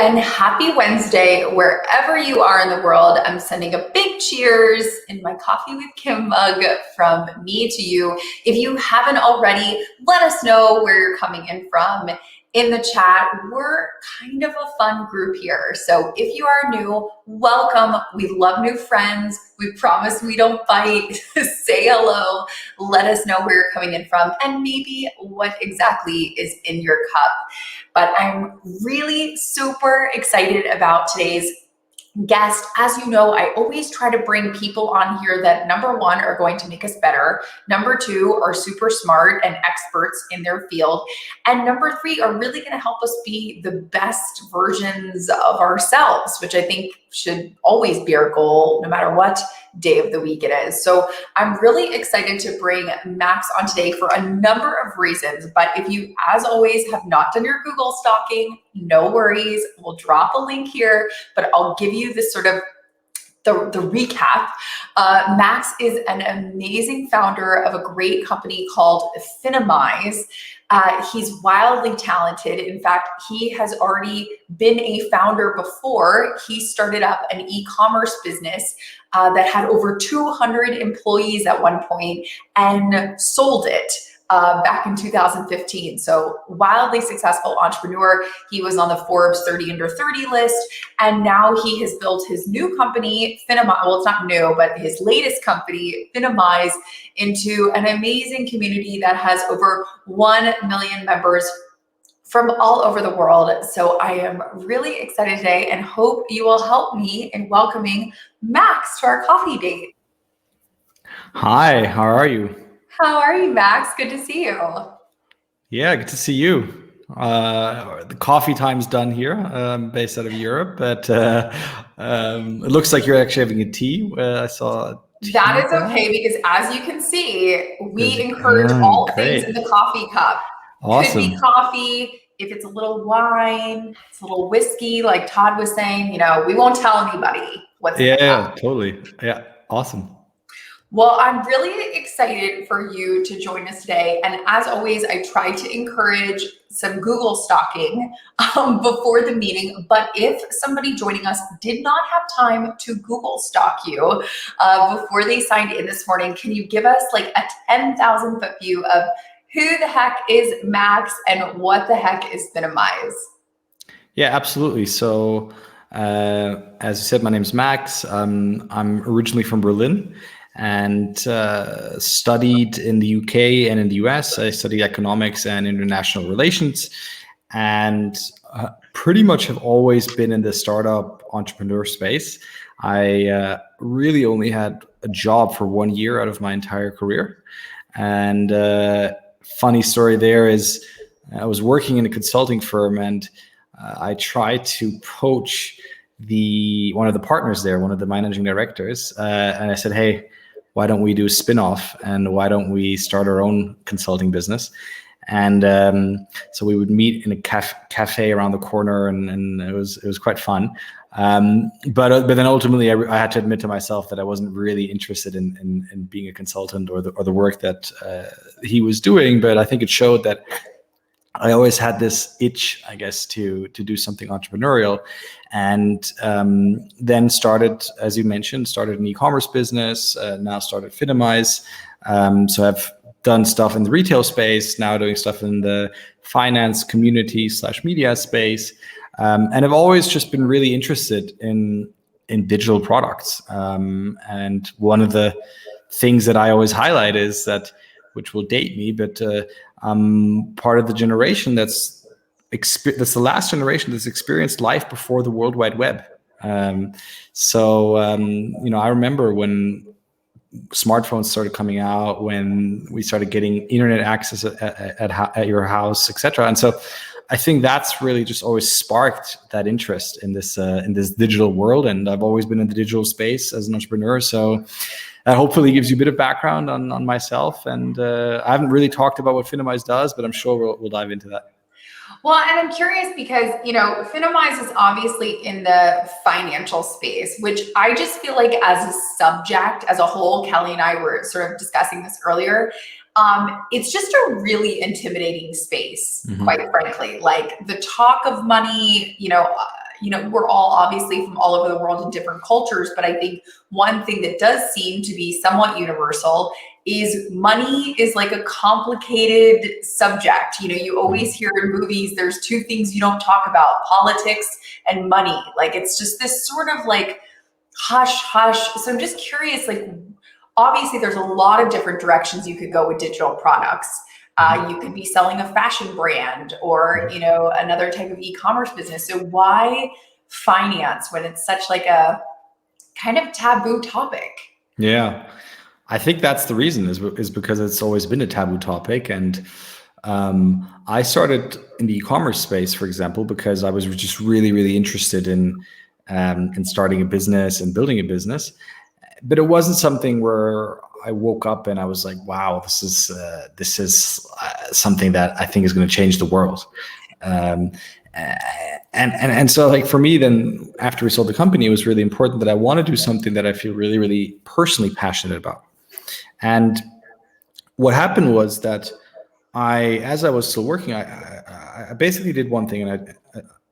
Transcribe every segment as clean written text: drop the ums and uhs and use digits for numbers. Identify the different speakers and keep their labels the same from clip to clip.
Speaker 1: and happy Wednesday, wherever you are in the world. I'm sending a big cheers in my Coffee with Kim mug from me to you. If you haven't already, let us know where you're coming in from in the chat. We're kind of a fun group here. So if you are new, welcome. We love new friends. We promise we don't bite. Say hello. Let us know where you're coming in from and maybe what exactly is in your cup. But I'm really super excited about today's guest. As you know, I always try to bring people on here that, number one, are going to make us better. Number two, are super smart and experts in their field. And number three, are really going to help us be the best versions of ourselves, which I think should always be our goal, no matter what day of the week it is. So I'm really excited to bring Max on today for a number of reasons. But if you, as always, have not done your Google stalking, no worries. We'll drop a link here, but I'll give you this sort of the recap. Max is an amazing founder of a great company called Finimize. He's wildly talented. In fact, he has already been a founder before. He started up an e-commerce business that had over 200 employees at one point and sold it back in 2015. So wildly successful entrepreneur. He was on the Forbes 30 under 30 list. And now he has built his new company, Finimize. Well, it's not new, but his latest company, Finimize, into an amazing community that has over 1 million members from all over the world. So I am really excited today and hope you will help me in welcoming Max to our coffee date.
Speaker 2: Hi, how are you?
Speaker 1: How are you, Max? Good to see you.
Speaker 2: Yeah, good to see you. The coffee time's done here, based out of Europe, but it looks like you're actually having a tea. I saw a tea
Speaker 1: that is
Speaker 2: there.
Speaker 1: okay, because as you can see, we encourage all things in the coffee cup.
Speaker 2: Awesome.
Speaker 1: Could be coffee. If it's a little wine, it's a little whiskey, like Todd was saying, we won't tell anybody what's in the cup.
Speaker 2: Yeah, totally. Yeah, awesome.
Speaker 1: Well, I'm really excited for you to join us today. And as always, I try to encourage some Google stalking before the meeting. But if somebody joining us did not have time to Google stalk you before they signed in this morning, can you give us like a 10,000 foot view of who the heck is Max and what the heck is Finimize?
Speaker 2: Yeah, absolutely. So as you said, my name's Max. I'm originally from Berlin and studied in the UK and in the US. I studied economics and international relations, and pretty much have always been in the startup entrepreneur space. I really only had a job for 1 year out of my entire career. And funny story there is I was working in a consulting firm, and I tried to poach one of the partners there, one of the managing directors, and I said, hey, why don't we do a spin-off, and why don't we start our own consulting business? And so we would meet in a cafe around the corner, and it was quite fun. But then ultimately, I had to admit to myself that I wasn't really interested in being a consultant or the work that he was doing. But I think it showed that I always had this itch, I guess, to do something entrepreneurial, and then started, as you mentioned, started an e-commerce business. Now started Finimize. So I've done stuff in the retail space. Now doing stuff in the finance community / media space, and I've always just been really interested in digital products. And one of the things that I always highlight is that, which will date me, but I'm part of the generation that's the last generation that's experienced life before the World Wide Web. So I remember when smartphones started coming out, when we started getting internet access at your house, etc. And so I think that's really just always sparked that interest in this digital world. And I've always been in the digital space as an entrepreneur. So that hopefully gives you a bit of background on myself. And I haven't really talked about what Finimize does, but I'm sure we'll dive into that.
Speaker 1: Well, and I'm curious because, Finimize is obviously in the financial space, which I just feel like as a subject, as a whole, Kelly and I were sort of discussing this earlier. It's just a really intimidating space, quite frankly. Like the talk of money, we're all obviously from all over the world in different cultures, but I think one thing that does seem to be somewhat universal is money is like a complicated subject. You always hear in movies, there's two things you don't talk about: politics and money. Like, it's just this sort of like hush hush. So I'm just curious, like, obviously there's a lot of different directions you could go with digital products. You could be selling a fashion brand or, another type of e-commerce business. So why finance when it's such like a kind of taboo topic?
Speaker 2: Yeah, I think that's the reason is because it's always been a taboo topic. And I started in the e-commerce space, for example, because I was just really, really interested in starting a business and building a business. But it wasn't something where I woke up and I was like, wow, this is something that I think is going to change the world. And so, like, for me, then after we sold the company, it was really important that I want to do something that I feel really, really personally passionate about. And what happened was that as I was still working, I basically did one thing, and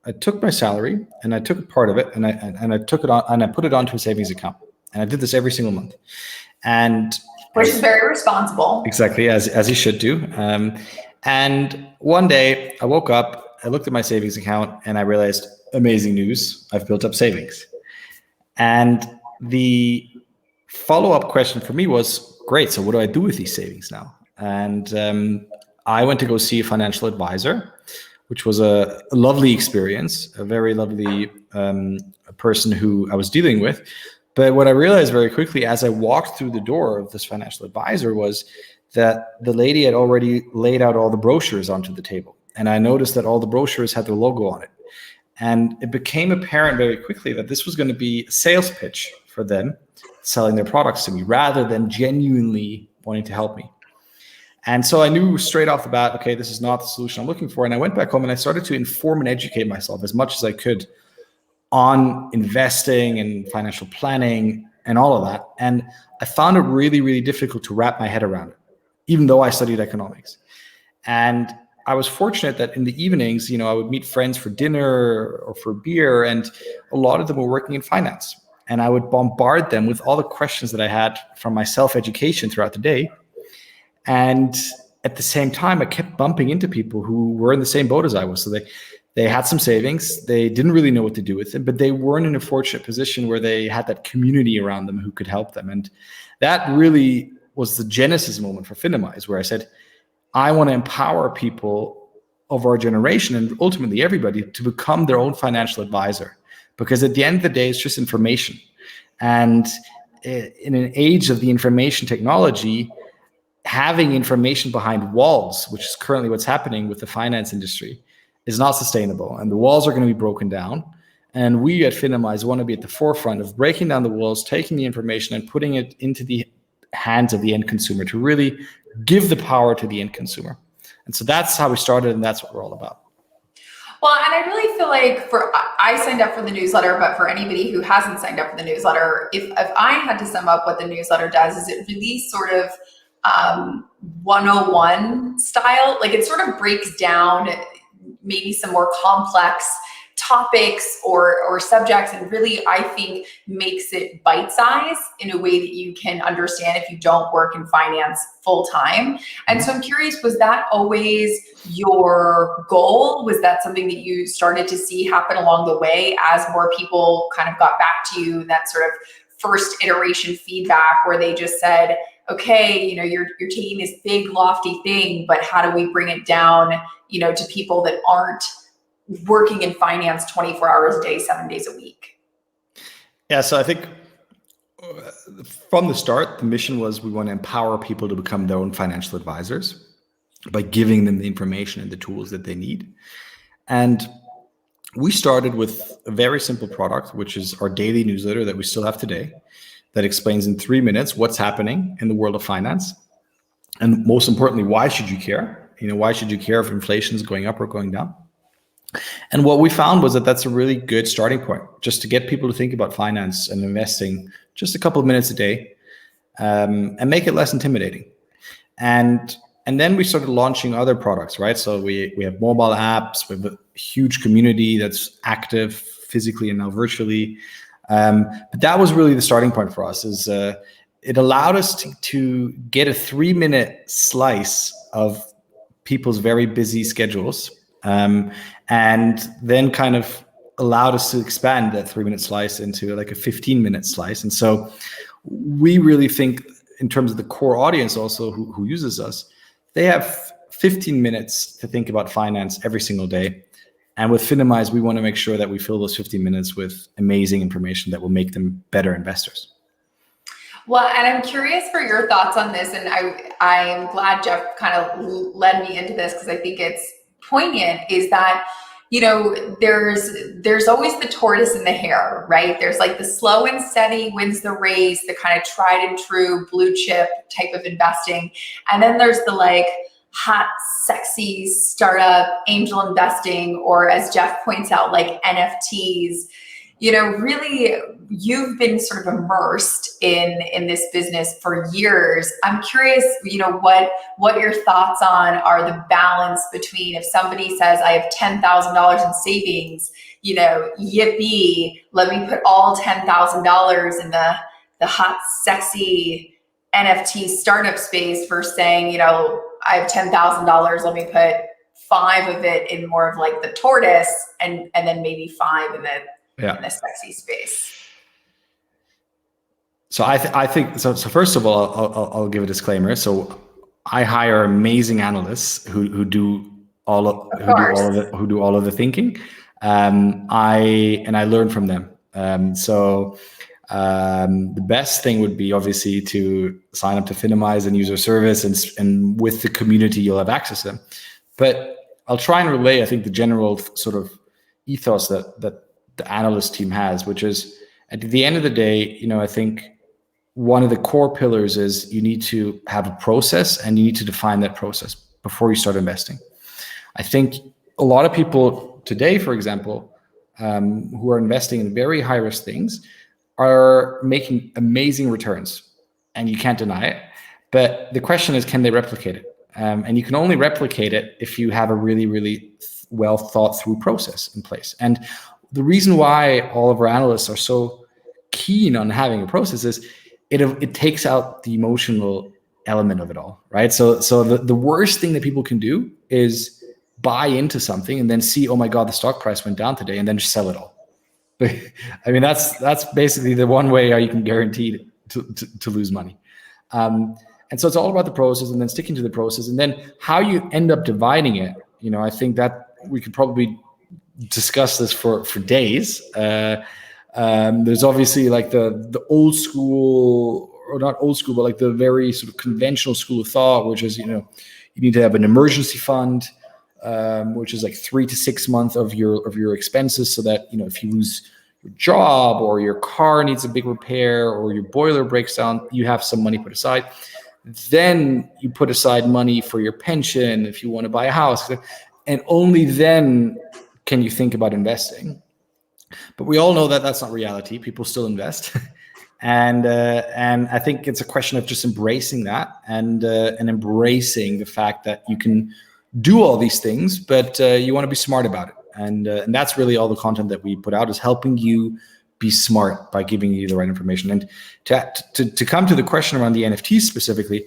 Speaker 2: I took my salary and I took a part of it and I took it on and I put it onto a savings account. And I did this every single month. And
Speaker 1: which is very responsible.
Speaker 2: Exactly, as you should do. And one day I woke up, I looked at my savings account, and I realized, amazing news, I've built up savings. And the follow-up question for me was, great, so what do I do with these savings now? And I went to go see a financial advisor, which was a lovely experience, a very lovely person who I was dealing with. But what I realized very quickly as I walked through the door of this financial advisor was that the lady had already laid out all the brochures onto the table. And I noticed that all the brochures had the logo on it. And it became apparent very quickly that this was going to be a sales pitch for them selling their products to me rather than genuinely wanting to help me. And so I knew straight off the bat, okay, this is not the solution I'm looking for. And I went back home and I started to inform and educate myself as much as I could on investing and financial planning and all of that. And I found it really, really difficult to wrap my head around it, even though I studied economics. And I was fortunate that in the evenings, I would meet friends for dinner or for beer, and a lot of them were working in finance. And I would bombard them with all the questions that I had from my self-education throughout the day. And at the same time, I kept bumping into people who were in the same boat as I was. So they had some savings. They didn't really know what to do with them, but they weren't in a fortunate position where they had that community around them who could help them. And that really was the genesis moment for Finimize, where I said, I want to empower people of our generation and ultimately everybody to become their own financial advisor. Because at the end of the day, it's just information. And in an age of the information technology, having information behind walls, which is currently what's happening with the finance industry, is not sustainable. And the walls are going to be broken down. And we at Finimize want to be at the forefront of breaking down the walls, taking the information and putting it into the hands of the end consumer to really give the power to the end consumer. And so that's how we started, and that's what we're all about.
Speaker 1: Well, and I really feel like I signed up for the newsletter, but for anybody who hasn't signed up for the newsletter, if I had to sum up what the newsletter does, is it really sort of 101 style. Like, it sort of breaks down maybe some more complex topics or subjects, and really, I think, makes it bite-sized in a way that you can understand if you don't work in finance full-time. And so I'm curious, was that always your goal? Was that something that you started to see happen along the way as more people kind of got back to you, that sort of first iteration feedback where they just said, okay, you're taking this big lofty thing, but how do we bring it down, to people that aren't working in finance 24 hours a day, 7 days a week?
Speaker 2: Yeah, so I think from the start, the mission was we want to empower people to become their own financial advisors by giving them the information and the tools that they need. And we started with a very simple product, which is our daily newsletter that we still have today, that explains in 3 minutes what's happening in the world of finance. And most importantly, why should you care? Why should you care if inflation is going up or going down? And what we found was that that's a really good starting point, just to get people to think about finance and investing just a couple of minutes a day, and make it less intimidating. And then we started launching other products, right? So we have mobile apps, we have a huge community that's active physically and now virtually. But that was really the starting point for us. Is it allowed us to get a 3-minute slice of people's very busy schedules, and then kind of allowed us to expand that 3-minute slice into like a 15-minute slice. And so we really think in terms of the core audience also who uses us, they have 15 minutes to think about finance every single day. And with Finimize, we want to make sure that we fill those 15 minutes with amazing information that will make them better investors.
Speaker 1: Well, and I'm curious for your thoughts on this, and I'm glad Jeff kind of led me into this because I think it's poignant, is that, you know, there's always the tortoise and the hare, right? There's like the slow and steady wins the race, the kind of tried and true blue chip type of investing. And then there's the like hot, sexy startup angel investing, or as Jeff points out, like NFTs. You know, really, you've been sort of immersed in this business for years. I'm curious, you know, what your thoughts on are the balance between, if somebody says, I have $10,000 in savings, you know, yippee, let me put all $10,000 in the hot, sexy NFT startup space, versus saying, you know, I have $10,000, let me put 5 of it in more of like the tortoise, and then maybe 5 in the sexy space.
Speaker 2: So I think so. First of all, I'll give a disclaimer. So I hire amazing analysts who do all of the thinking. I learn from them. The best thing would be obviously to sign up to Finimize and use our service, and with the community you'll have access to them. But I'll try and relay, I think, the general sort of ethos that the analyst team has, which is, at the end of the day, you know, I think one of the core pillars is you need to have a process, and you need to define that process before you start investing. I think a lot of people today, for example, who are investing in very high risk things, are making amazing returns, and you can't deny it. But the question is, can they replicate it? And you can only replicate it if you have a really, really well thought through process in place. And the reason why all of our analysts are so keen on having a process is it takes out the emotional element of it all, right? So the worst thing that people can do is buy into something and then see, oh my God, the stock price went down today, and then just sell it all. I mean, that's basically the one way how you can guarantee to lose money. And so it's all about the process, and then sticking to the process, and then how you end up dividing it. You know, I think that we could probably discuss this for days. There's obviously like the old school, or not old school, but like the very sort of conventional school of thought, which is, you know, you need to have an emergency fund, which is like 3 to 6 months of your expenses, so that, you know, if you lose your job, or your car needs a big repair, or your boiler breaks down, you have some money put aside. Then you put aside money for your pension if you want to buy a house, and only then can you think about investing. But we all know that that's not reality. People still invest. And I think it's a question of just embracing that, and embracing the fact that you can do all these things, but you want to be smart about it. And that's really all the content that we put out, is helping you be smart by giving you the right information. And to come to the question around the NFTs specifically,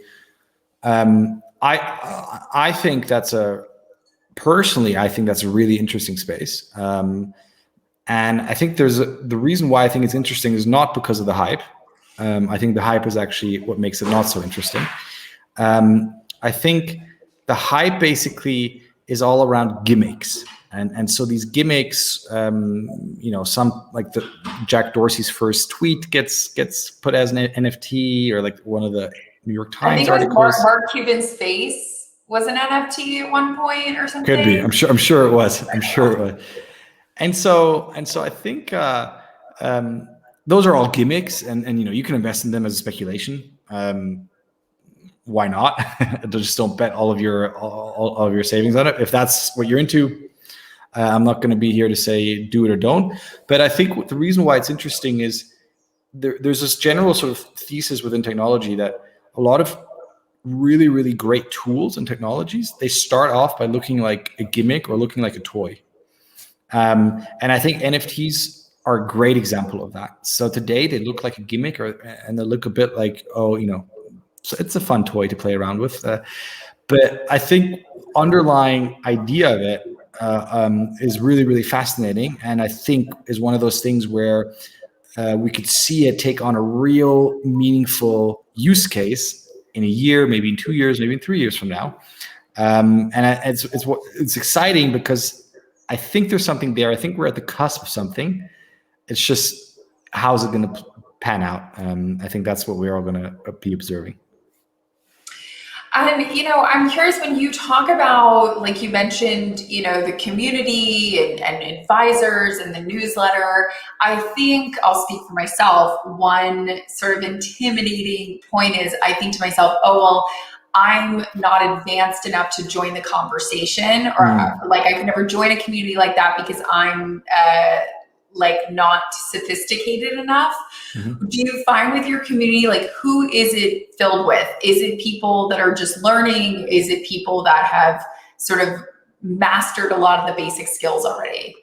Speaker 2: I think that's personally, I think that's a really interesting space. And I think the reason why I think it's interesting is not because of the hype. I think the hype is actually what makes it not so interesting. I think the hype basically is all around gimmicks. And so these gimmicks, you know, some like the Jack Dorsey's first tweet gets put as an NFT, or like one of the New York Times articles.
Speaker 1: Mark Cuban's face was an NFT at one point or something.
Speaker 2: Could be. I'm sure it was. And so I think those are all gimmicks, and you know, you can invest in them as a speculation. Why not? Just don't bet all of your savings on it. If that's what you're into, I'm not going to be here to say do it or don't. But I think the reason why it's interesting is there's this general sort of thesis within technology that a lot of really, really great tools and technologies, they start off by looking like a gimmick or looking like a toy. And I think NFTs are a great example of that. So today they look like a gimmick, and they look a bit like, oh, so it's a fun toy to play around with. But I think underlying idea of it is really, really fascinating, and I think is one of those things where we could see it take on a real meaningful use case in a year, maybe in 2 years, maybe in 3 years from now. And it's exciting because I think there's something there. I think we're at the cusp of something. It's just, how's it going to pan out? I think that's what we're all going to be observing.
Speaker 1: And, I'm curious, when you talk about, like you mentioned, the community and advisors and the newsletter, I think I'll speak for myself. One sort of intimidating point is I think to myself, oh, well, I'm not advanced enough to join the conversation, or like I could never join a community like that because I'm not sophisticated enough. Mm-hmm. Do you find with your community, like, who is it filled with? Is it people that are just learning? Is it people that have sort of mastered a lot of the basic skills already?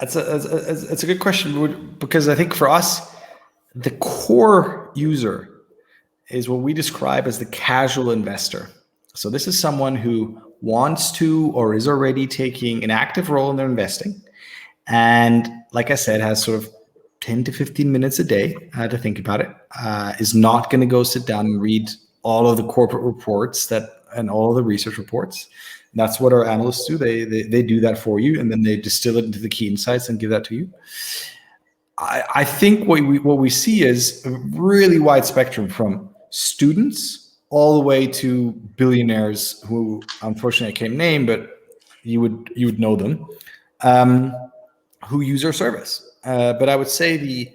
Speaker 2: It's a good question, because I think for us, the core user is what we describe as the casual investor. So this is someone who wants to or is already taking an active role in their investing. And like I said, has sort of 10 to 15 minutes a day to think about it, is not going to go sit down and read all of the corporate reports and all of the research reports. And that's what our analysts do. They do that for you, and then they distill it into the key insights and give that to you. I think what we see is a really wide spectrum, from students all the way to billionaires who, unfortunately, I can't name, but you would know them. Who use our service. But I would say the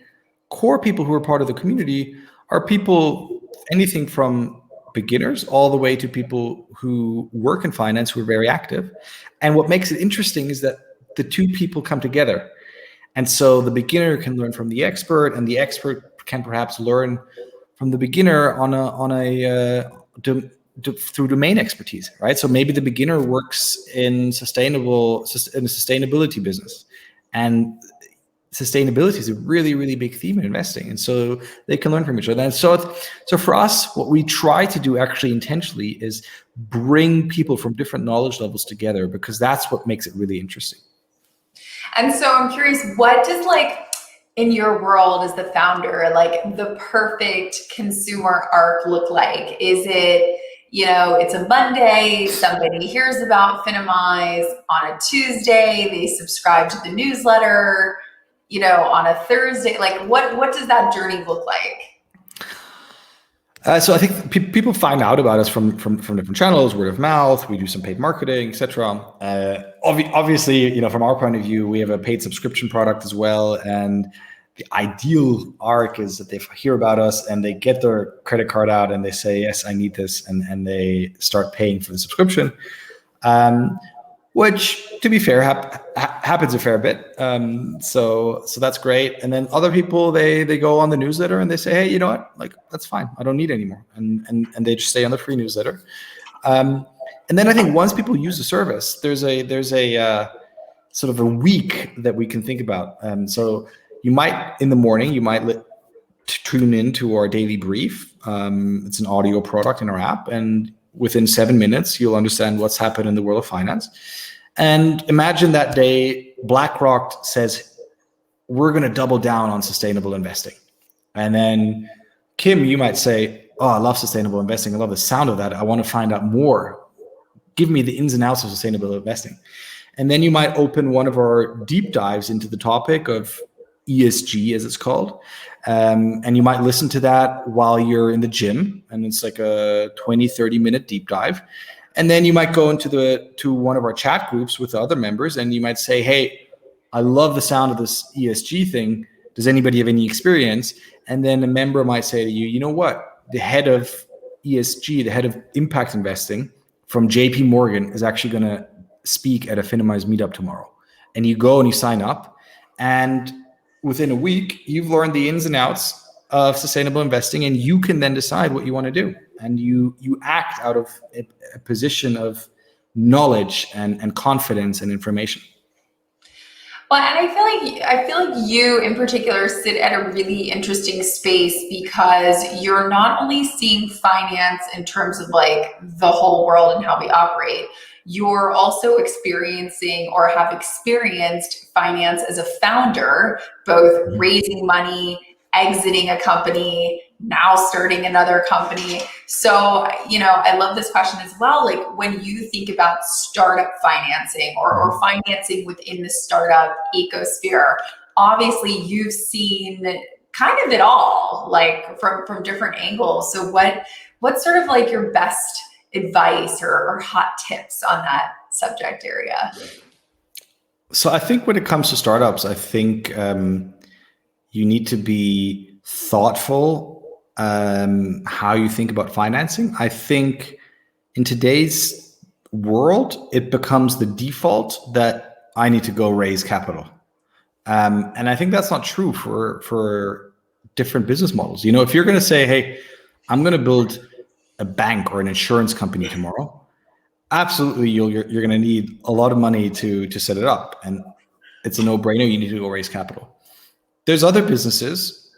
Speaker 2: core people who are part of the community are people, anything from beginners all the way to people who work in finance, who are very active. And what makes it interesting is that the two people come together. And so the beginner can learn from the expert, and the expert can perhaps learn from the beginner through domain expertise, right? So maybe the beginner works in a sustainability business. And sustainability is a really, really big theme in investing. And so they can learn from each other. And so for us, what we try to do actually intentionally is bring people from different knowledge levels together, because that's what makes it really interesting.
Speaker 1: And so I'm curious, what does, in your world as the founder, the perfect consumer arc look like? Is it, it's a Monday, somebody hears about Finimize. On a Tuesday, they subscribe to the newsletter. On a Thursday, what does that journey look like?
Speaker 2: So I think people find out about us from different channels, word of mouth. We do some paid marketing, etc. Obviously, from our point of view, we have a paid subscription product as well, and the ideal arc is that they hear about us and they get their credit card out and they say, yes, I need this. And they start paying for the subscription, which, to be fair, happens a fair bit. So that's great. And then other people, they go on the newsletter and they say, hey, you know what? That's fine. I don't need any more. And they just stay on the free newsletter. And then I think once people use the service, there's a sort of a week that we can think about. So you might, in the morning, tune into our daily brief. It's an audio product in our app, and within 7 minutes, you'll understand what's happened in the world of finance. And imagine that day, BlackRock says, we're going to double down on sustainable investing. And then Kim, you might say, oh, I love sustainable investing. I love the sound of that. I want to find out more. Give me the ins and outs of sustainable investing. And then you might open one of our deep dives into the topic of ESG, as it's called. And you might listen to that while you're in the gym, and it's like a 20-30 minute deep dive. And then you might go to one of our chat groups with other members, and you might say, hey, I love the sound of this ESG thing. Does anybody have any experience? And then a member might say to you, you know what? The head of ESG, the head of impact investing from JP Morgan is actually going to speak at a Finimize meetup tomorrow. And you go and you sign up, and within a week, you've learned the ins and outs of sustainable investing, and you can then decide what you want to do. And you act out of a position of knowledge and confidence and information.
Speaker 1: Well, and I feel like you in particular sit at a really interesting space because you're not only seeing finance in terms of like the whole world and how we operate, you're also experiencing or have experienced finance as a founder, both raising money, exiting a company, now starting another company. So, I love this question as well. Like when you think about startup financing or financing within the startup ecosphere, obviously you've seen kind of it all, like from different angles. So what's sort of like your best advice or hot tips on that subject area?
Speaker 2: So I think when it comes to startups, I think you need to be thoughtful how you think about financing. I think in today's world, it becomes the default that I need to go raise capital. And I think that's not true for different business models. If you're going to say, hey, I'm going to build a bank or an insurance company tomorrow, absolutely, you're going to need a lot of money to set it up. And it's a no-brainer. You need to go raise capital. There's other businesses,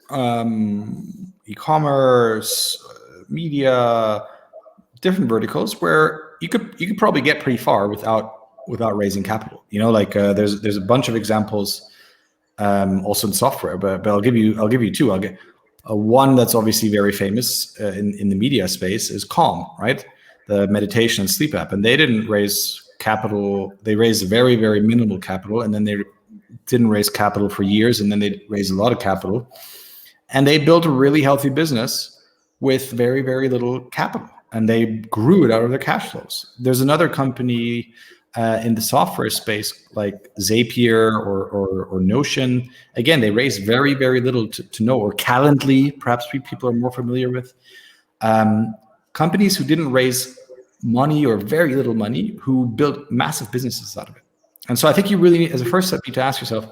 Speaker 2: e-commerce, media, different verticals where you could probably get pretty far without raising capital. There's a bunch of examples also in software, but I'll give you two. I'll get one that's obviously very famous in the media space is Calm, right? The meditation and sleep app, and they didn't raise capital. They raised very, very minimal capital, and then they didn't raise capital for years, and then they raised a lot of capital, and they built a really healthy business with very, very little capital, and they grew it out of their cash flows. There's another company in the software space like Zapier or Notion. Again, they raised very, very little to no, or Calendly, perhaps people are more familiar with. Companies who didn't raise money or very little money, who built massive businesses out of it. And so I think you really, as a first step, need to ask yourself,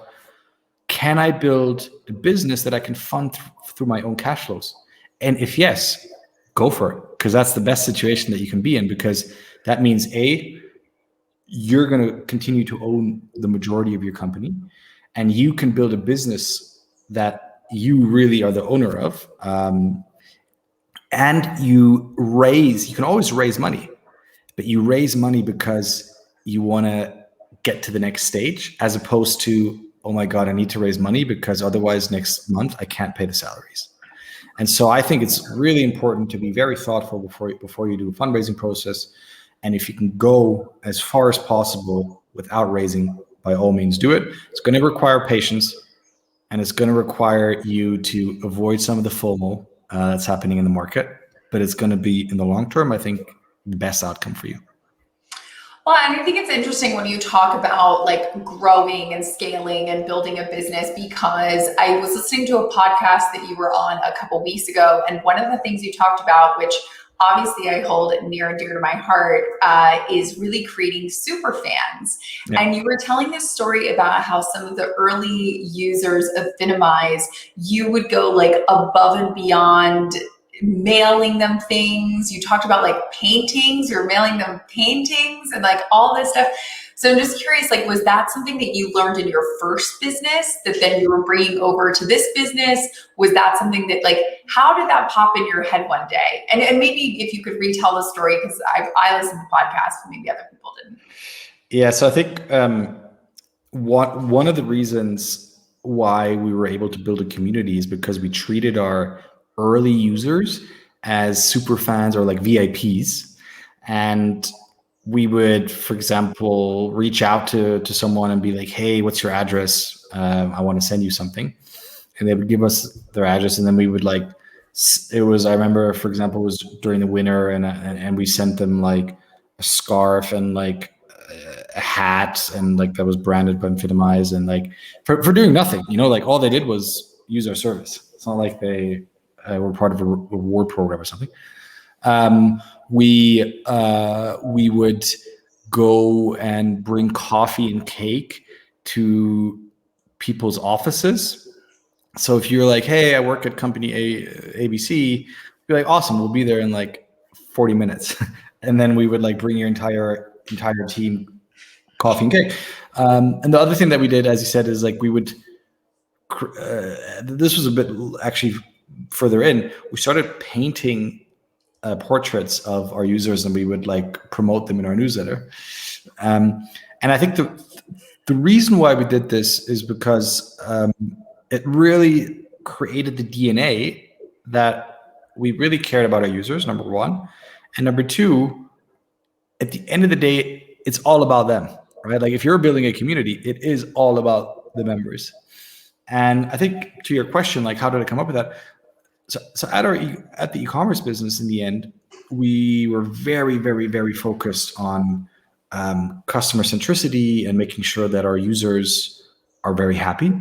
Speaker 2: can I build a business that I can fund through my own cash flows? And if yes, go for it, because that's the best situation that you can be in, because that means you're going to continue to own the majority of your company, and you can build a business that you really are the owner of. And you can always raise money, but you raise money because you want to get to the next stage, as opposed to, oh my God, I need to raise money because otherwise next month I can't pay the salaries. And so I think it's really important to be very thoughtful before you do a fundraising process. And if you can go as far as possible without raising, by all means do it. It's going to require patience, and it's going to require you to avoid some of the FOMO that's happening in the market, but it's going to be, in the long term, I think, the best outcome for you.
Speaker 1: Well, and I think it's interesting when you talk about like growing and scaling and building a business, because I was listening to a podcast that you were on a couple weeks ago, and one of the things you talked about, which obviously I hold near and dear to my heart, is really creating super fans. Yeah. And you were telling this story about how some of the early users of Finimize, you would go like above and beyond mailing them things. You talked about like paintings, you're mailing them paintings and like all this stuff. So I'm just curious, like, was that something that you learned in your first business that then you were bringing over to this business? Was that something that, like, how did that pop in your head one day? And maybe if you could retell the story, because I listened to podcasts, but maybe other people didn't.
Speaker 2: Yeah, so I think one of the reasons why we were able to build a community is because we treated our early users as super fans or like VIPs. And we would, for example, reach out to someone and be like, hey, what's your address? I want to send you something. And they would give us their address, and then we would I remember, for example, it was during the winter, and we sent them like a scarf and like a hat, and like that was branded by Finimize, and like for doing nothing, like all they did was use our service. It's not like they were part of a reward program or something. We would go and bring coffee and cake to people's offices. So if you're like, hey, I work at company ABC, be like, awesome, we'll be there in like 40 minutes. And then we would like bring your entire team coffee and cake. And the other thing that we did, as you said, is like we would. This was a bit actually further in. We started painting portraits of our users, and we would like promote them in our newsletter. And I think the reason why we did this is because it really created the DNA that we really cared about our users, number one. And number two, at the end of the day, it's all about them, right? Like if you're building a community, it is all about the members. And I think to your question, like how did I come up with that? So at the e-commerce business, in the end, we were very, very, very focused on customer centricity and making sure that our users are very happy.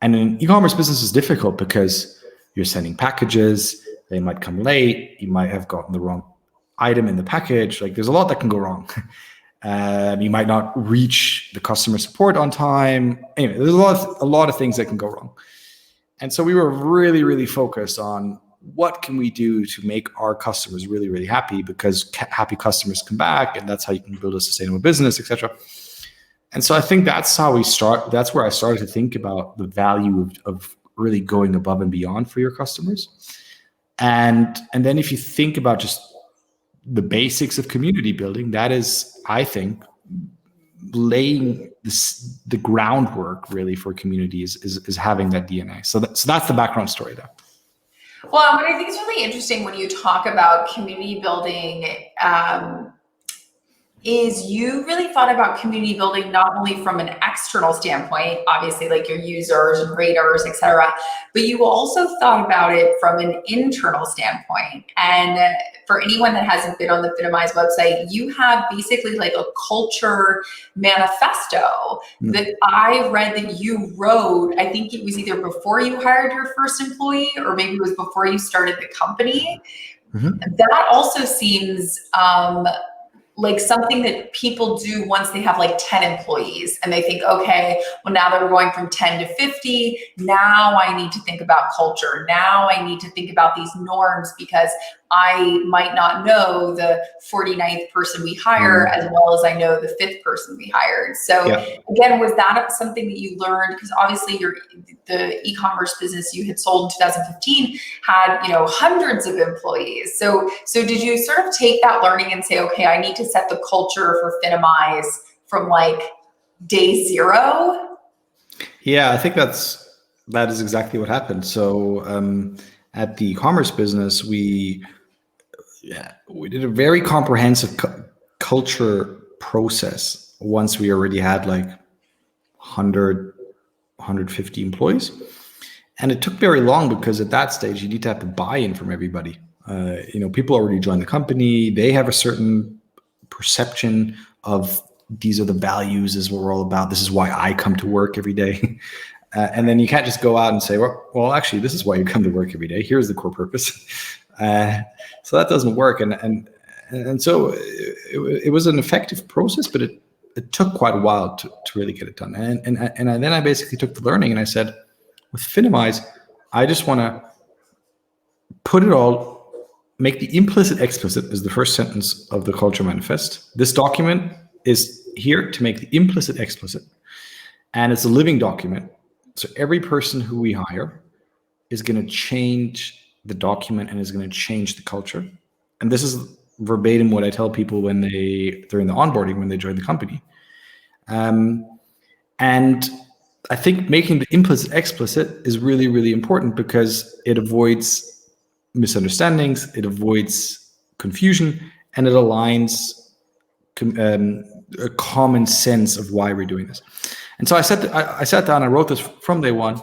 Speaker 2: And an e-commerce business is difficult because you're sending packages, they might come late, you might have gotten the wrong item in the package. Like there's a lot that can go wrong. You might not reach the customer support on time. Anyway, there's a lot of things that can go wrong. And so we were really, really focused on what can we do to make our customers really, really happy, because happy customers come back, and that's how you can build a sustainable business, etc. And so I think that's how we start. That's where I started to think about the value of really going above and beyond for your customers. And then if you think about just the basics of community building, that is, I think, laying the groundwork really for communities is having that DNA. So that's the background story there.
Speaker 1: Well, what I think is really interesting when you talk about community building is you really thought about community building not only from an external standpoint, obviously like your users and raters, et cetera, but you also thought about it from an internal standpoint. And for anyone that hasn't been on the Finimize website, you have basically like a culture manifesto that I read that you wrote. I think it was either before you hired your first employee or maybe it was before you started the company. That also seems like something that people do once they have like 10 employees and they think, okay, well now that we're going from 10 to 50, now I need to think about culture. Now I need to think about these norms because I might not know the 49th person we hire as well as I know the 5th person we hired. So again, was that something that you learned? Because obviously the e-commerce business you had sold in 2015 had, hundreds of employees. So did you sort of take that learning and say, okay, I need to set the culture for Finimize from like day zero?
Speaker 2: Yeah, I think that is exactly what happened. So at the e-commerce business, we did a very comprehensive culture process once we already had like 150 employees. And it took very long because at that stage, you need to have the buy-in from everybody. People already joined the company. They have a certain perception of these are the values, is what we're all about. This is why I come to work every day. And then you can't just go out and say, well, actually, this is why you come to work every day. Here's the core purpose. So that doesn't work. And so it was an effective process, but it took quite a while to really get it done. And then I basically took the learning and I said, with Finimize, I just want to put it all, make the implicit explicit is the first sentence of the culture manifest. This document is here to make the implicit explicit. And it's a living document. So every person who we hire is going to change the document and is going to change the culture. And this is verbatim what I tell people when during the onboarding, when they join the company. And I think making the implicit explicit is really, really important because it avoids misunderstandings, it avoids confusion, and it aligns a common sense of why we're doing this. And so I sat down, I wrote this from day one.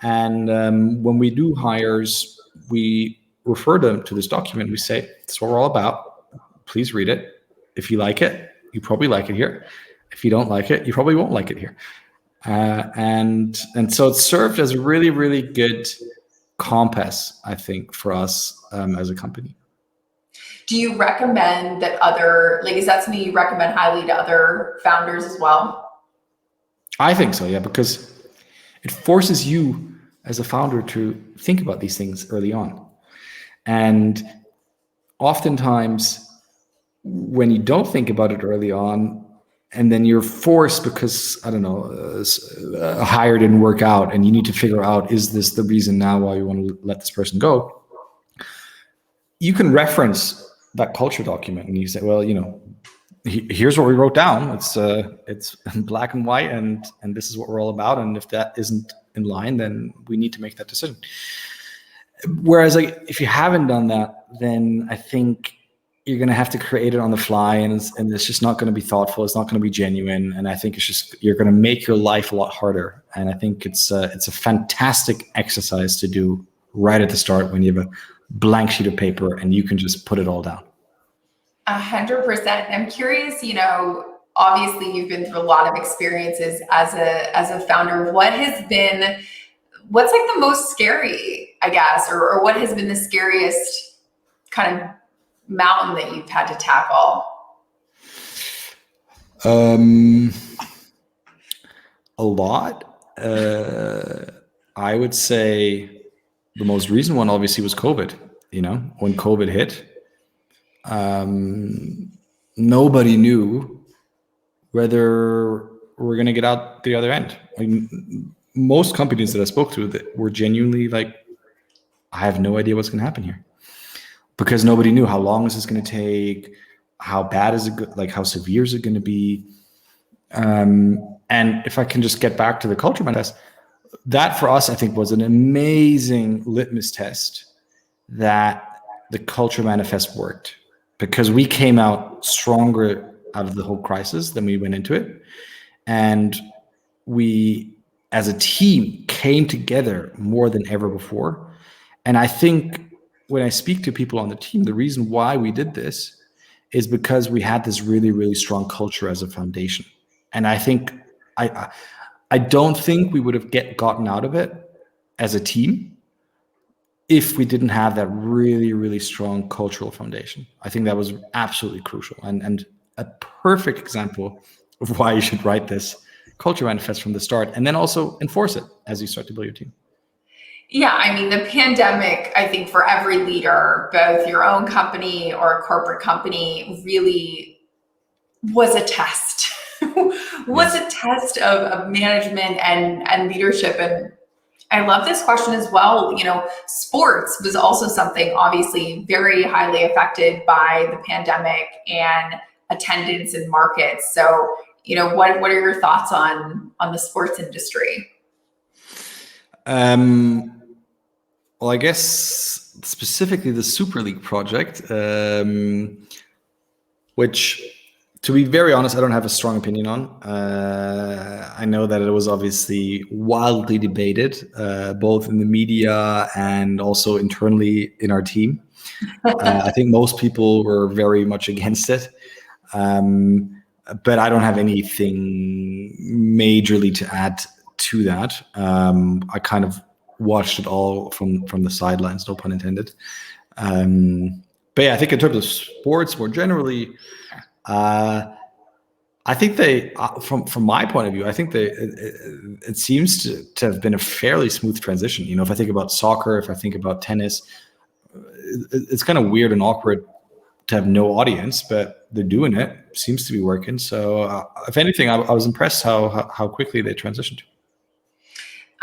Speaker 2: And when we do hires, we refer them to this document. We say, this is what we're all about. Please read it. If you like it, you probably like it here. If you don't like it, you probably won't like it here. And so it served as a really, really good compass, I think, for us as a company.
Speaker 1: Do you recommend that is that something you recommend highly to other founders as well?
Speaker 2: I think so, yeah, because it forces you as a founder to think about these things early on. And oftentimes when you don't think about it early on, and then you're forced because I don't know, a hire didn't work out, and you need to figure out, is this the reason now why you want to let this person go? You can reference that culture document and you say, well, here's what we wrote down. It's black and white, and this is what we're all about. And if that isn't in line, then we need to make that decision. Whereas, like, if you haven't done that, then I think you're going to have to create it on the fly, and it's just not going to be thoughtful. It's not going to be genuine, and I think you're going to make your life a lot harder. And I think it's a fantastic exercise to do right at the start when you have a blank sheet of paper and you can just put it all down.
Speaker 1: 100%. I'm curious, obviously you've been through a lot of experiences as a founder. What's like the most scary, I guess, or what has been the scariest kind of mountain that you've had to tackle?
Speaker 2: A lot. I would say the most recent one obviously was COVID. When COVID hit, nobody knew whether we're going to get out the other end. Most companies that I spoke to that were genuinely like, I have no idea what's going to happen here, because nobody knew how long is this going to take, how bad is it, like how severe is it going to be. And if I can just get back to the culture manifest, that for us, I think, was an amazing litmus test that the culture manifest worked, because we came out stronger out of the whole crisis than we went into it. And we, as a team, came together more than ever before. And I think when I speak to people on the team, the reason why we did this is because we had this really, really strong culture as a foundation. And I think I don't think we would have gotten out of it as a team if we didn't have that really, really strong cultural foundation. I think that was absolutely crucial and a perfect example of why you should write this culture manifest from the start, and then also enforce it as you start to build your team.
Speaker 1: Yeah, I mean, the pandemic, I think for every leader, both your own company or a corporate company, really was a test. A test of management and leadership. And I love this question as well. Sports was also something obviously very highly affected by the pandemic and attendance in markets. So, what are your thoughts on the sports industry?
Speaker 2: Well, I guess specifically the Super League project, which, to be very honest, I don't have a strong opinion on. I know that it was obviously wildly debated, both in the media and also internally in our team. I think most people were very much against it. But I don't have anything majorly to add to that. I kind of watched it all from the sidelines, no pun intended. But yeah, I think in terms of sports more generally, I think they, from my point of view, I think it seems to have been a fairly smooth transition. If I think about soccer, if I think about tennis, it's kind of weird and awkward to have no audience, but they're doing it. Seems to be working. So if anything, I was impressed how quickly they transitioned.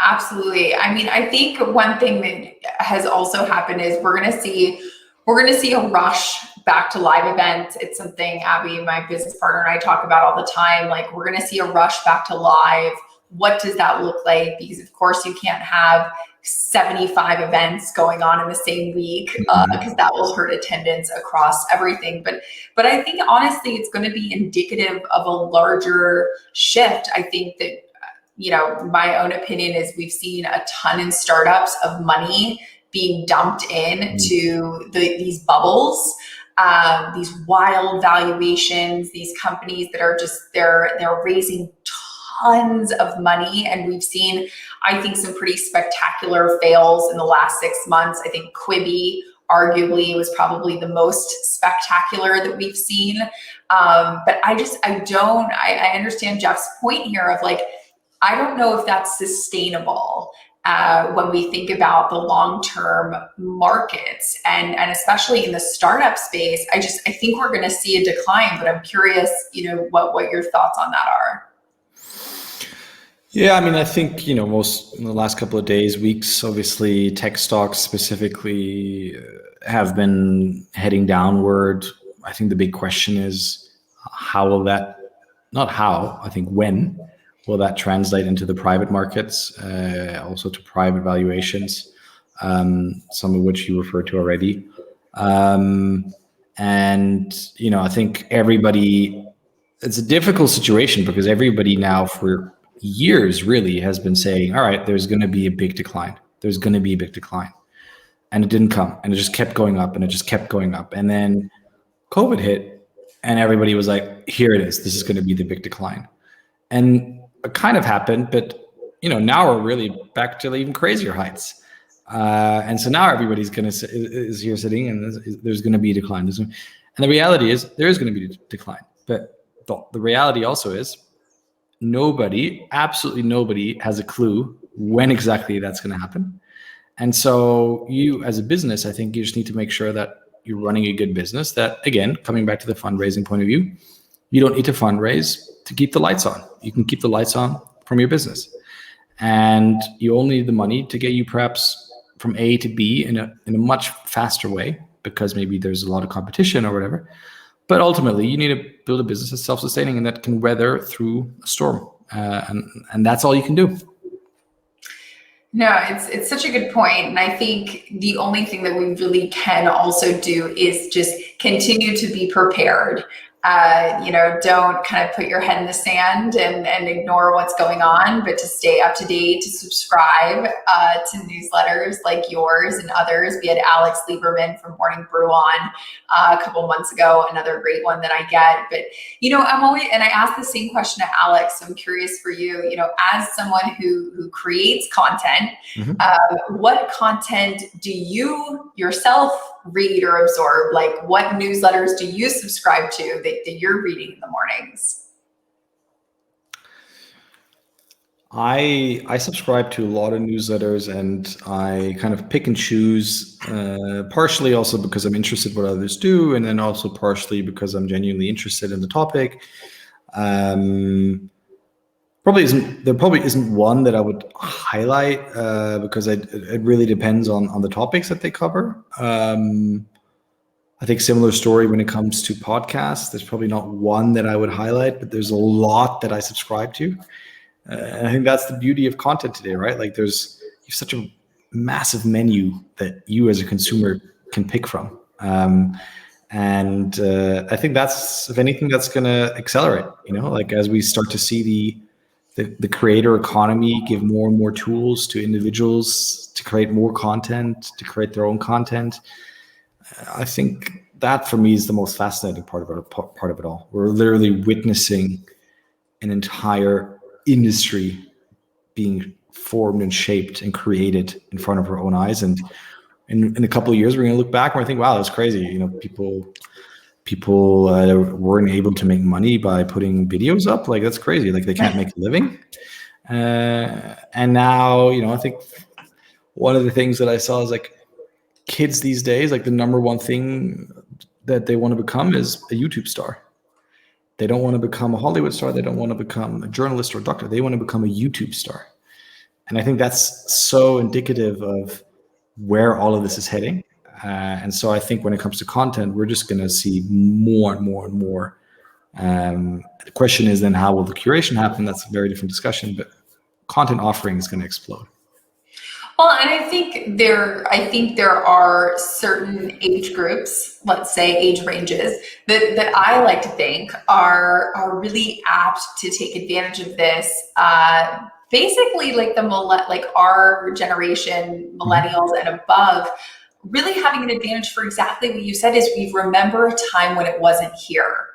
Speaker 1: Absolutely. I mean, I think one thing that has also happened is we're going to see a rush back to live events. It's something Abby, my business partner, and I talk about all the time. Like, we're going to see a rush back to live. What does that look like? Because of course you can't have 75 events going on in the same week, because that will hurt attendance across everything. But I think honestly, it's going to be indicative of a larger shift. I think that, my own opinion is we've seen a ton in startups of money being dumped into these bubbles, these wild valuations, these companies that are just, they're raising tons of money. And we've seen, I think, some pretty spectacular fails in the last 6 months. I think Quibi arguably was probably the most spectacular that we've seen. But I understand Jeff's point here of like, I don't know if that's sustainable. when we think about the long-term markets, and especially in the startup space. I think we're going to see a decline, but I'm curious, what your thoughts on that are.
Speaker 2: Yeah, I mean, I think, most in the last couple of days, weeks, obviously tech stocks specifically have been heading downward. I think the big question is how will that, not how, I think when will that translate into the private markets, also to private valuations, some of which you referred to already. And, I think it's a difficult situation because everybody now for years really has been saying, all right, there's going to be a big decline. There's going to be a big decline. And it didn't come. And it just kept going up and it just kept going up. And then COVID hit and everybody was like, here it is. This is going to be the big decline. And it kind of happened, but now we're really back to even crazier heights. And so now everybody's is here sitting and there's going to be a decline. And the reality is there is going to be a decline. But the reality also is absolutely nobody has a clue when exactly that's going to happen. And so you as a business, I think you just need to make sure that you're running a good business that, again, coming back to the fundraising point of view, you don't need to fundraise to keep the lights on. You can keep the lights on from your business. And you only need the money to get you perhaps from A to B in a much faster way because maybe there's a lot of competition or whatever. But ultimately, you need to build a business that's self-sustaining and that can weather through a storm. And that's all you can do.
Speaker 1: No, it's such a good point. And I think the only thing that we really can also do is just continue to be prepared. Don't kind of put your head in the sand and ignore what's going on, but to stay up to date, to subscribe to newsletters like yours and others. We had Alex Lieberman from Morning Brew on a couple months ago, another great one that I get. But, I'm always, and I asked the same question to Alex, so I'm curious for you, as someone who creates content, what content do you yourself read or absorb? Like, what newsletters do you subscribe to that you're reading in the mornings?
Speaker 2: I subscribe to a lot of newsletters and I kind of pick and choose, partially also because I'm interested in what others do, and then also partially because I'm genuinely interested in the topic. There probably isn't one that I would highlight because it really depends on the topics that they cover. I think similar story when it comes to podcasts. There's probably not one that I would highlight, but there's a lot that I subscribe to. And I think that's the beauty of content today, right? Like you have such a massive menu that you as a consumer can pick from. And I think that's, if anything, that's going to accelerate, like as we start to see the creator economy give more and more tools to individuals to create more content, to create their own content. I think that for me is the most fascinating part of it all. We're literally witnessing an entire industry being formed and shaped and created in front of our own eyes. And in a couple of years, we're going to look back and we're think, wow, that's crazy. People weren't able to make money by putting videos up. Like, that's crazy. Like, they can't make a living. And now, I think one of the things that I saw is like kids these days, like the number one thing that they want to become is a YouTube star. They don't want to become a Hollywood star. They don't want to become a journalist or a doctor. They want to become a YouTube star. And I think that's so indicative of where all of this is heading. And so I think when it comes to content, we're just going to see more and more and more. The question is then, how will the curation happen? That's a very different discussion, but content offering is going to explode.
Speaker 1: Well, and I think there are certain age groups, let's say age ranges, that I like to think are really apt to take advantage of this. Basically, like our generation, millennials and above, really having an advantage for exactly what you said is we remember a time when it wasn't here.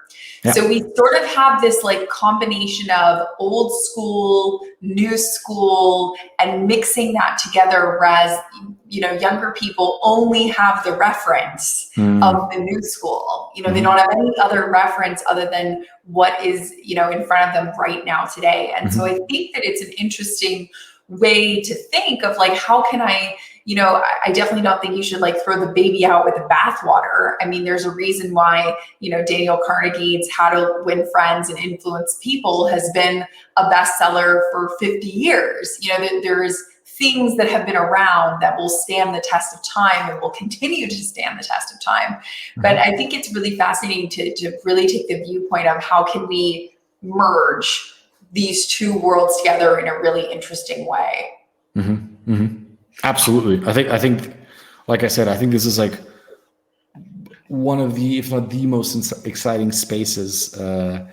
Speaker 1: Yeah. So we sort of have this like combination of old school, new school, and mixing that together, whereas younger people only have the reference of the new school. They don't have any other reference other than what is in front of them right now today. And so I think that it's an interesting way to think of like, how can I, I definitely don't think you should like throw the baby out with the bathwater. I mean, there's a reason why, Daniel Carnegie's How to Win Friends and Influence People has been a bestseller for 50 years. There's things that have been around that will stand the test of time and will continue to stand the test of time. But I think it's really fascinating to really take the viewpoint of how can we merge these two worlds together in a really interesting way.
Speaker 2: Mm-hmm. Mm-hmm. Absolutely. I think, like I said, I think this is like one of the, if not the most exciting spaces to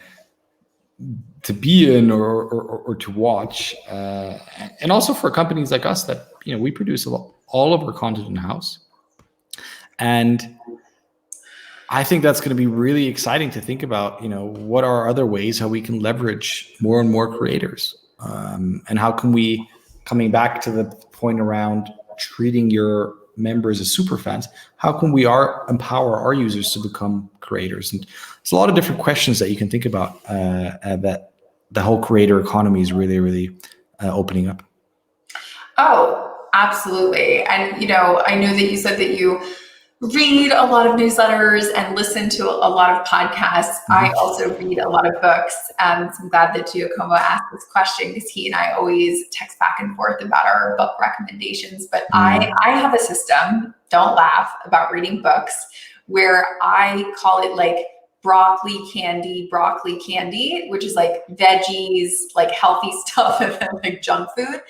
Speaker 2: be in or to watch, and also for companies like us that we produce all of our content in house, and I think that's going to be really exciting to think about. What are other ways how we can leverage more and more creators, and how can we, coming back to the point around treating your members as super fans, how can we empower our users to become creators? And it's a lot of different questions that you can think about, that the whole creator economy is really, really opening up.
Speaker 1: Oh, absolutely. And, I know that you said that you read a lot of newsletters and listen to a lot of podcasts. Mm-hmm. I also read a lot of books. So I'm glad that Giacomo asked this question, because he and I always text back and forth about our book recommendations. But I have a system, don't laugh, about reading books, where I call it like broccoli candy, which is like veggies, like healthy stuff, and then like junk food.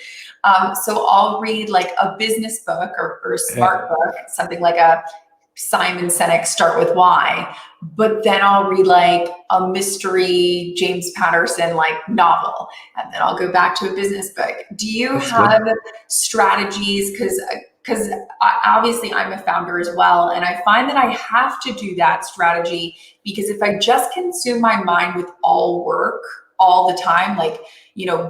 Speaker 1: So I'll read like a business book or a smart book, something like a Simon Sinek Start With Why, but then I'll read like a mystery James Patterson like novel, and then I'll go back to a business book. Do you have strategies? Because obviously I'm a founder as well, and I find that I have to do that strategy, because if I just consume my mind with all work all the time, like,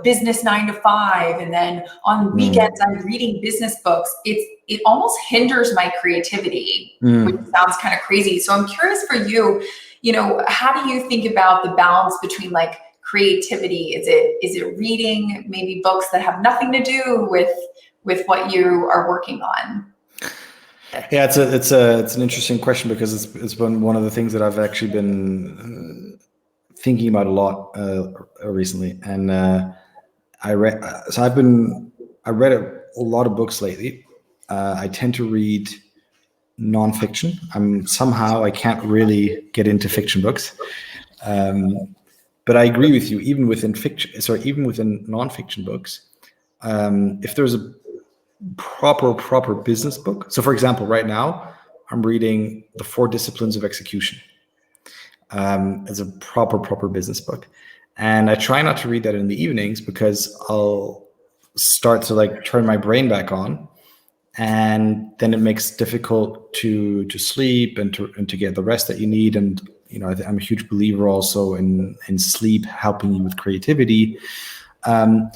Speaker 1: business 9 to 5, and then on weekends I'm reading business books, it almost hinders my creativity, which sounds kind of crazy. So I'm curious for you, how do you think about the balance between like creativity? Is it reading maybe books that have nothing to do with what you are working on?
Speaker 2: Yeah, it's an interesting question, because it's been one of the things that I've actually been thinking about a lot recently, and I read a lot of books lately. I tend to read nonfiction. I can't really get into fiction books, but I agree with you. Even within nonfiction books, if there's a proper business book. So, for example, right now I'm reading The 4 Disciplines of Execution. As a proper business book, and I try not to read that in the evenings, because I'll start to like turn my brain back on, and then it makes it difficult to sleep and to get the rest that you need. And I'm a huge believer also in sleep helping you with creativity. And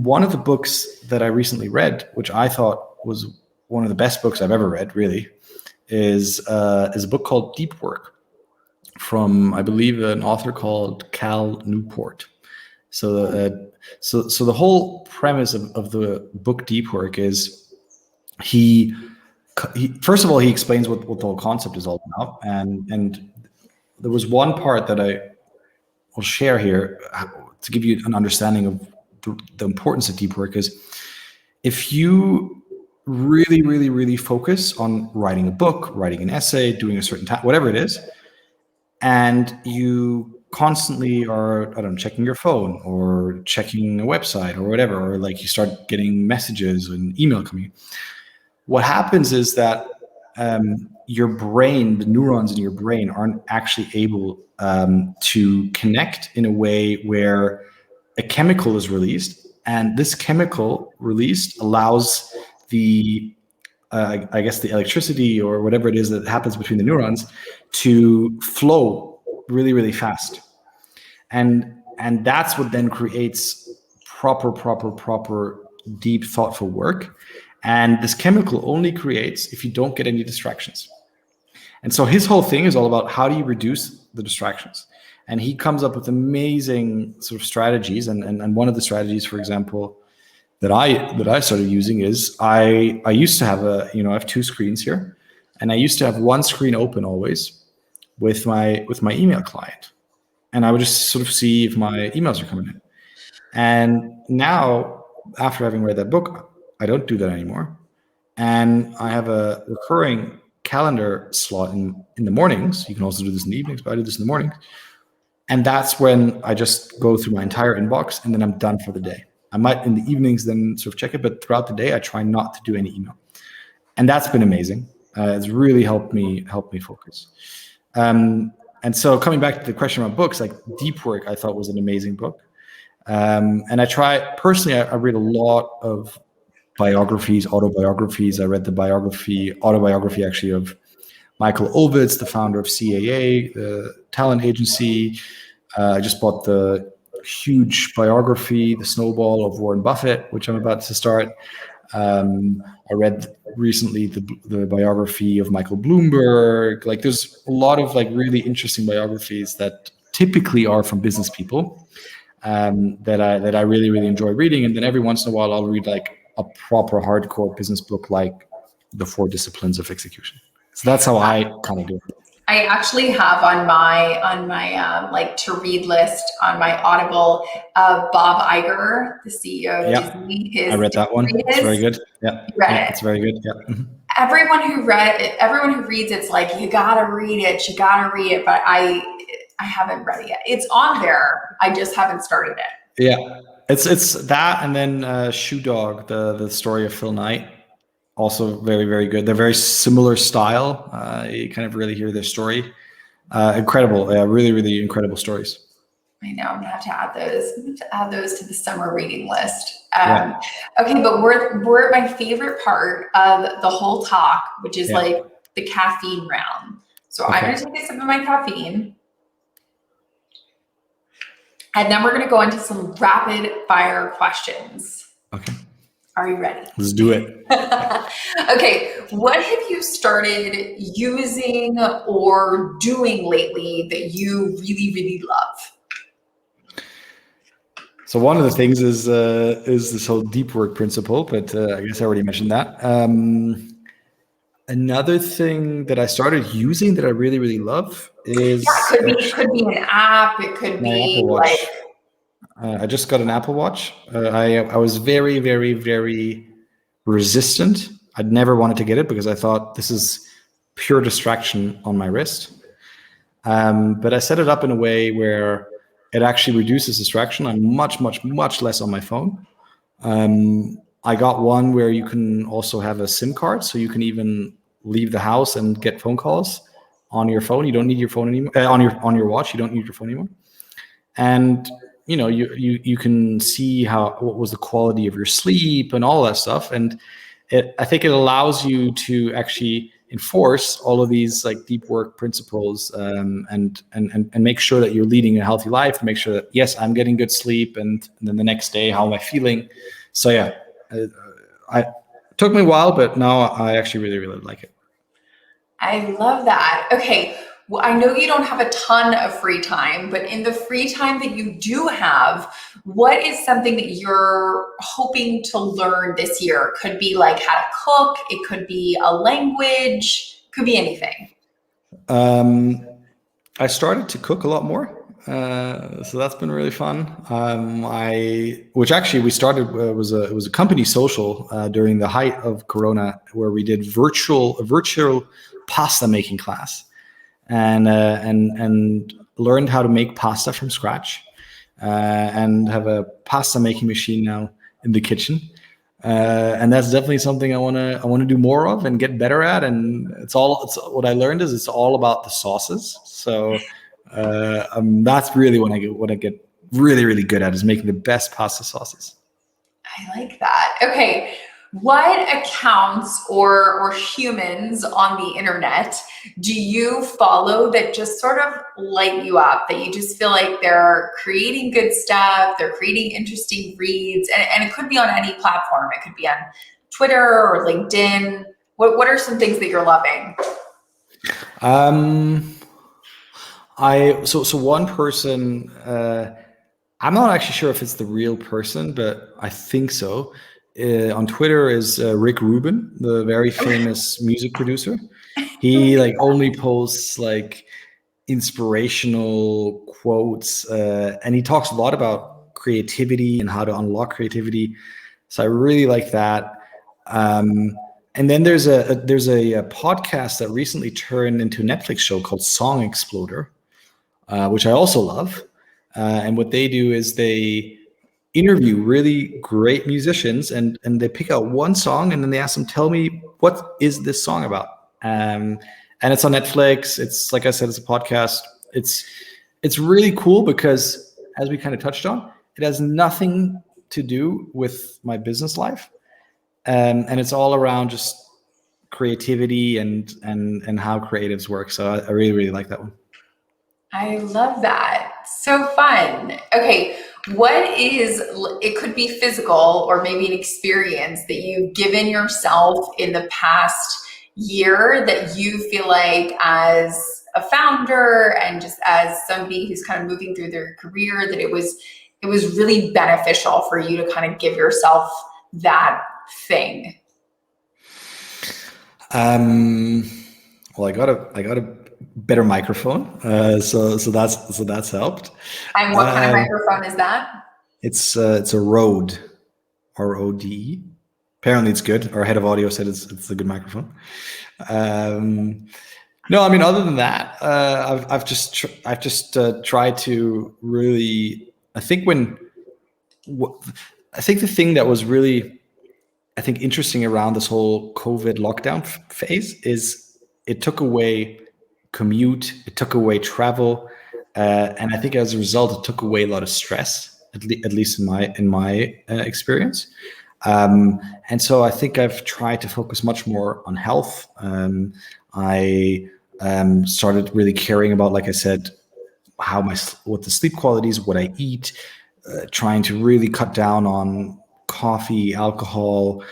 Speaker 2: one of the books that I recently read, which I thought was one of the best books I've ever read, really, is a book called Deep Work, from, I believe, an author called Cal Newport. So the whole premise of the book Deep Work is he first of all, he explains what the whole concept is all about, and there was one part that I will share here to give you an understanding of the importance of deep work. Is if you really focus on writing a book, writing an essay, doing a certain task, whatever it is, and you constantly are, checking your phone or checking a website or whatever, or like you start getting messages and email coming, what happens is that your brain, the neurons in your brain, aren't actually able to connect in a way where a chemical is released, and this chemical released allows the I guess the electricity or whatever it is that happens between the neurons to flow really fast, and that's what then creates proper deep thoughtful work. And this chemical only creates if you don't get any distractions. And so his whole thing is all about how do you reduce the distractions, and he comes up with amazing sort of strategies. And one of the strategies, for example, that I started using is I used to have I have two screens here, and I used to have one screen open always with my email client, and I would just sort of see if my emails are coming in. And now, after having read that book, I don't do that anymore, and I have a recurring calendar slot in the mornings. You can also do this in the evenings, but I do this in the mornings. And that's when I just go through my entire inbox, and then I'm done for the day. I might in the evenings then sort of check it, but throughout the day, I try not to do any email. And that's been amazing. It's really helped me focus. And so coming back to the question about books, like Deep Work, I thought was an amazing book. And I read a lot of biographies, autobiographies. I read the autobiography actually of Michael Ovitz, the founder of CAA, the talent agency. I just bought the huge biography, The Snowball of Warren Buffett, which I'm about to start. I read recently the biography of Michael Bloomberg. Like, there's a lot of like really interesting biographies that typically are from business people that I really, really enjoy reading. And then every once in a while, I'll read like a proper hardcore business book, like The Four Disciplines of Execution. So that's how I kind of do it.
Speaker 1: I actually have on my like to read list on my Audible, Bob Iger, the CEO of Disney.
Speaker 2: I read that one. It's very good. Yeah, it's very good. Yeah.
Speaker 1: Everyone who reads it's like, you gotta read it. But I haven't read it yet. It's on there. I just haven't started it.
Speaker 2: Yeah, it's that, and then Shoe Dog, the story of Phil Knight. Also very, very good. They're very similar style. You kind of really hear their story. Incredible. Really, really incredible stories.
Speaker 1: I know. I'm going to have to add those to the summer reading list. Okay, but we're at my favorite part of the whole talk, which is like the caffeine round. So I'm going to take a sip of my caffeine. And then we're going to go into some rapid fire questions.
Speaker 2: Okay.
Speaker 1: Are you ready?
Speaker 2: Let's do it.
Speaker 1: Okay. What have you started using or doing lately that you really, really love?
Speaker 2: So one of the things is this whole deep work principle, but I guess I already mentioned that. Another thing that I started using that I really, really love is...
Speaker 1: it could be an app. It could be like...
Speaker 2: I just got an Apple Watch. I was very, very, very resistant. I'd never wanted to get it because I thought this is pure distraction on my wrist. But I set it up in a way where it actually reduces distraction. I'm much, much, much less on my phone. I got one where you can also have a SIM card, so you can even leave the house and get phone calls on your phone. You don't need your phone anymore. On your watch, you don't need your phone anymore. And you can see what was the quality of your sleep and all that stuff. And I think it allows you to actually enforce all of these like deep work principles, and make sure that you're leading a healthy life, and make sure that, yes, I'm getting good sleep. And then the next day, how am I feeling? So yeah, it took me a while, but now I actually really, really like it.
Speaker 1: I love that. Okay. Well, I know you don't have a ton of free time, but in the free time that you do have, what is something that you're hoping to learn this year? It could be like how to cook. It could be a language. It could be anything.
Speaker 2: I started to cook a lot more. So that's been really fun. Which actually we started, it was a company social during the height of Corona, where we did a virtual pasta making class. And learned how to make pasta from scratch, and have a pasta making machine now in the kitchen. And that's definitely something I want to do more of and get better at. And it's what I learned is it's all about the sauces. So that's really what I get really, really good at, is making the best pasta sauces.
Speaker 1: I like that. Okay. What accounts or humans on the internet do you follow that just sort of light you up, that you just feel like they're creating good stuff, they're creating interesting reads, and it could be on any platform. It could be on Twitter or LinkedIn. What are some things that you're loving?
Speaker 2: So one person I'm not actually sure if it's the real person, but I think so. On Twitter is Rick Rubin, the very famous music producer. He like only posts like inspirational quotes, and he talks a lot about creativity and how to unlock creativity. So I really like that. And then there's a podcast that recently turned into a Netflix show called Song Exploder, which I also love. And what they do is they interview really great musicians, and they pick out one song, and then they ask them, tell me, what is this song about? And it's on Netflix. It's, like I said, it's a podcast. It's really cool because, as we kind of touched on, it has nothing to do with my business life. And it's all around just creativity and how creatives work. So I really, really like that one.
Speaker 1: I love that. So fun. Okay, it could be physical or maybe an experience that you've given yourself in the past year that you feel like, as a founder and just as somebody who's kind of moving through their career, that it was really beneficial for you to kind of give yourself that thing?
Speaker 2: Well, I got a better microphone, so that's helped.
Speaker 1: And what kind of microphone is that?
Speaker 2: It's a Rode, RODE. Apparently, it's good. Our head of audio said it's a good microphone. No, I mean, other than that, I've just tried to really. I think the thing that was really, I think, interesting around this whole COVID lockdown phase is it took away commute, it took away travel, and I think as a result, it took away a lot of stress, at least in my experience. And so I think I've tried to focus much more on health. I started really caring about, like I said, what the sleep quality is, what I eat, trying to really cut down on coffee, alcohol,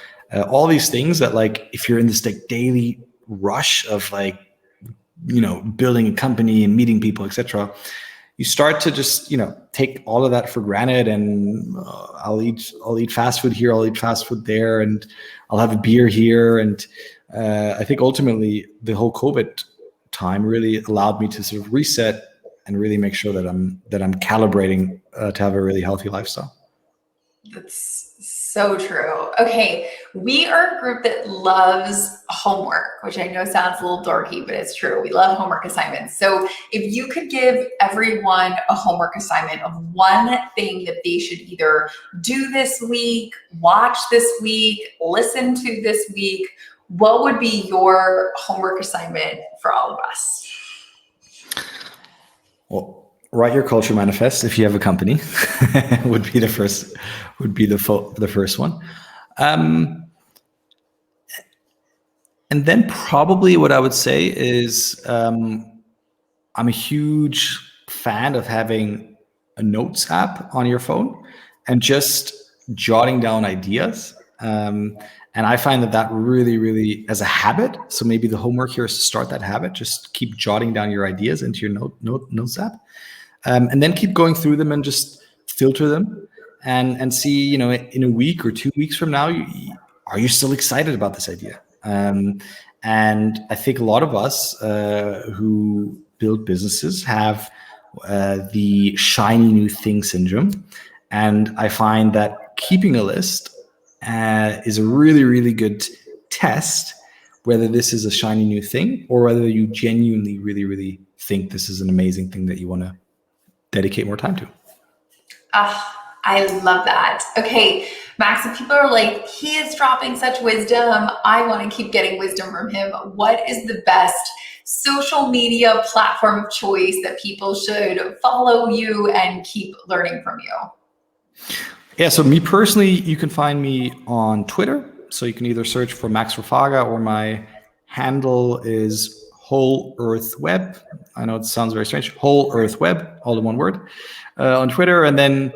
Speaker 2: all these things that, like, if you're in this like daily rush of like, building a company and meeting people, etc., you start to just, take all of that for granted. And I'll eat fast food here, I'll eat fast food there, and I'll have a beer here. And I think ultimately the whole COVID time really allowed me to sort of reset and really make sure that I'm calibrating to have a really healthy lifestyle.
Speaker 1: That's so true. Okay, we are a group that loves homework, which I know sounds a little dorky, but it's true. We love homework assignments. So if you could give everyone a homework assignment of one thing that they should either do this week, watch this week, listen to this week, what would be your homework assignment for all of us?
Speaker 2: Well, write your culture manifest if you have a company. would be the first one. And then probably what I would say is I'm a huge fan of having a notes app on your phone and just jotting down ideas. And I find that really, really, as a habit. So maybe the homework here is to start that habit. Just keep jotting down your ideas into your notes app. And then keep going through them and just filter them and see, in a week or 2 weeks from now, are you still excited about this idea? And I think a lot of us who build businesses have the shiny new thing syndrome. And I find that keeping a list is a really, really good test whether this is a shiny new thing or whether you genuinely really, really think this is an amazing thing that you want to dedicate more time to.
Speaker 1: I love that. Okay, Max, if people are like, he is dropping such wisdom, I want to keep getting wisdom from him, what is the best social media platform of choice that people should follow you and keep learning from you?
Speaker 2: Yeah, so me personally, you can find me on Twitter. So you can either search for Max Rofagha, or my handle is Whole Earth Web. I know it sounds very strange. Whole Earth Web, all in one word, on Twitter. And then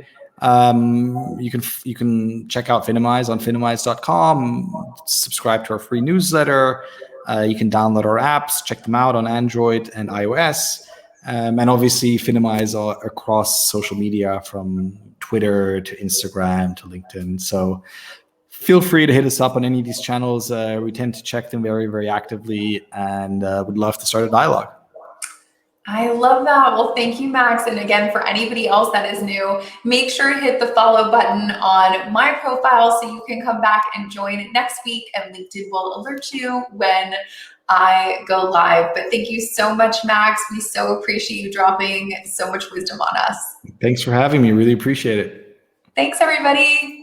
Speaker 2: you can check out Finimize on finimize.com, subscribe to our free newsletter. You can download our apps, check them out on Android and iOS. And obviously Finimize are across social media from Twitter to Instagram to LinkedIn. So feel free to hit us up on any of these channels. We tend to check them very, very actively and would love to start a dialogue.
Speaker 1: I love that. Well, thank you, Max. And again, for anybody else that is new, make sure to hit the follow button on my profile so you can come back and join next week, and LinkedIn will alert you when I go live. But thank you so much, Max. We so appreciate you dropping so much wisdom on us.
Speaker 2: Thanks for having me. Really appreciate it.
Speaker 1: Thanks, everybody.